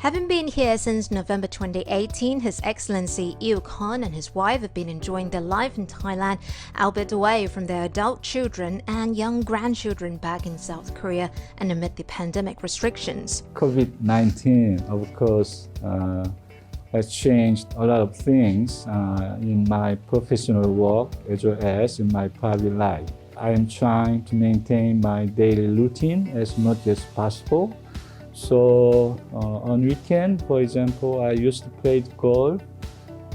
Having been here since November 2018, His Excellency Yu Khan and his wife have been enjoying their life in Thailand, albeit away from their adult children and young grandchildren back in South Korea and amid the pandemic restrictions. COVID-19, of course, has changed a lot of things in my professional work as well as in my private life. I am trying to maintain my daily routine as much as possible. So on weekend, for example, I used to play golf,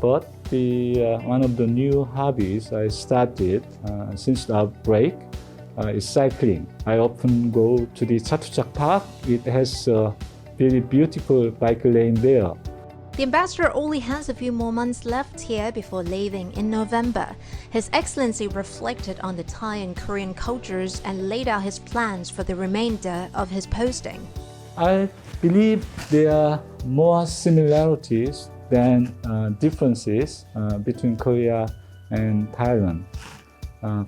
but one of the new hobbies I started since the outbreak is cycling. I often go to the Chatuchak Park. It has a very beautiful bike lane there. The ambassador only has a few more months left here before leaving in November. His Excellency reflected on the Thai and Korean cultures and laid out his plans for the remainder of his posting. I believe there are more similarities than differences between Korea and Thailand.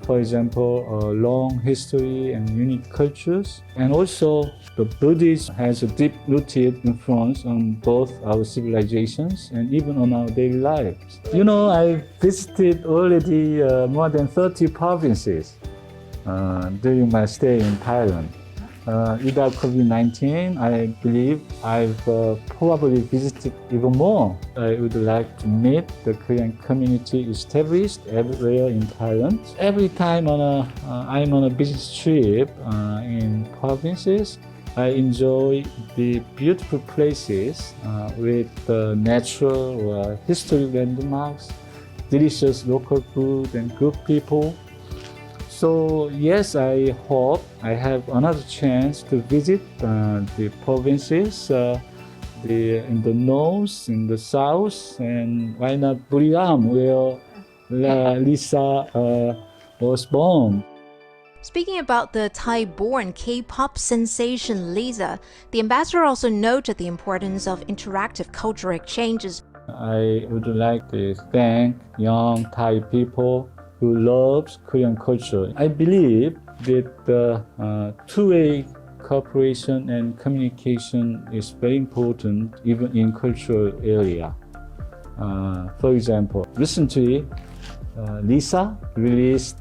For example, a long history and unique cultures, and also the Buddhism has a deep-rooted influence on both our civilizations and even on our daily lives. You know, I visited already more than 30 provinces during my stay in Thailand. Without COVID-19, I believe I've probably visited even more. I would like to meet the Korean community established everywhere in Thailand. Every time I'm on a business trip in provinces, I enjoy the beautiful places with natural or historic landmarks, delicious local food and good people. So yes, I hope I have another chance to visit the provinces in the north, in the south, and why not Buriram, where Lisa was born. Speaking about the Thai-born K-pop sensation Lisa, the ambassador also noted the importance of interactive cultural exchanges. I would like to thank young Thai people who loves Korean culture. I believe that two-way cooperation and communication is very important even in cultural area. For example, recently Lisa released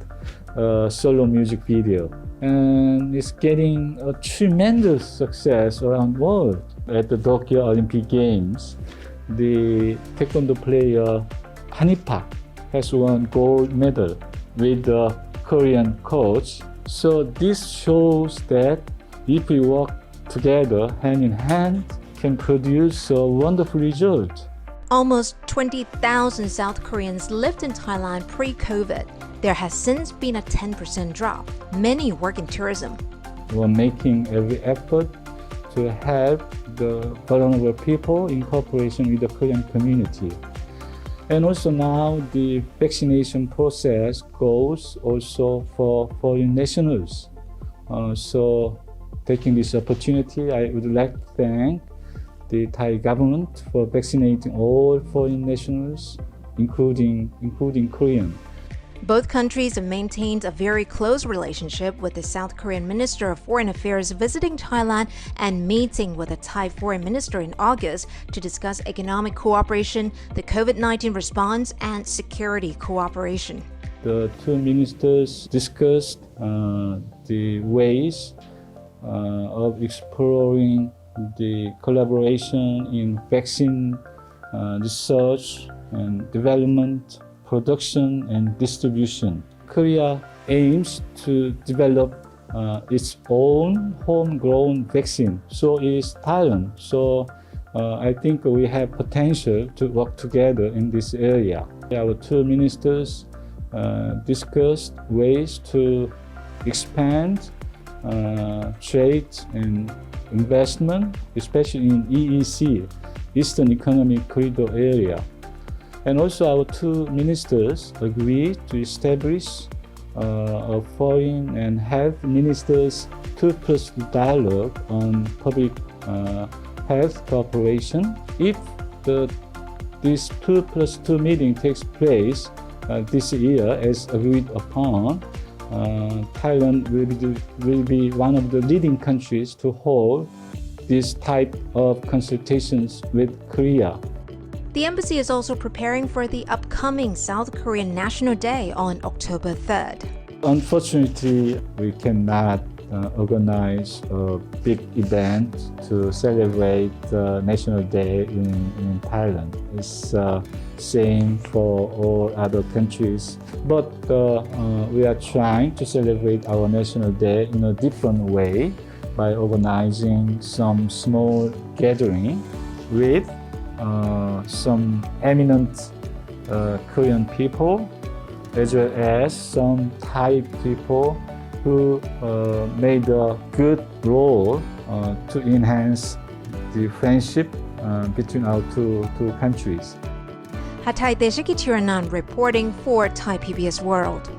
a solo music video and it's getting a tremendous success around the world. At the Tokyo Olympic Games, the taekwondo player Hanipak has won gold medal with the Korean coach. So this shows that if we work together hand in hand, can produce a wonderful result. Almost 20,000 South Koreans lived in Thailand pre-COVID. There has since been a 10% drop. Many work in tourism. We're making every effort to help the vulnerable people in cooperation with the Korean community. And also now the vaccination process goes also for foreign nationals. So taking this opportunity, I would like to thank the Thai government for vaccinating all foreign nationals, including Korean. Both countries have maintained a very close relationship, with the South Korean Minister of Foreign Affairs visiting Thailand and meeting with the Thai Foreign Minister in August to discuss economic cooperation, the COVID-19 response, and security cooperation. The two ministers discussed the ways of exploring the collaboration in vaccine research and development, production and distribution. Korea aims to develop its own homegrown vaccine. So is Thailand. So I think we have potential to work together in this area. Our two ministers discussed ways to expand trade and investment, especially in EEC, Eastern Economic Corridor area. And also our two ministers agreed to establish a foreign and health ministers 2+ dialogue on public health cooperation. If this 2+2 meeting takes place this year as agreed upon, Thailand will be one of the leading countries to hold this type of consultations with Korea. The embassy is also preparing for the upcoming South Korean National Day on October 3rd. Unfortunately, we cannot organize a big event to celebrate National Day in Thailand. It's same for all other countries. But we are trying to celebrate our National Day in a different way by organizing some small gathering with some eminent Korean people as well as some Thai people who made a good role to enhance the friendship between our two countries. Hatay Deshaki Tiranan reporting for Thai PBS World.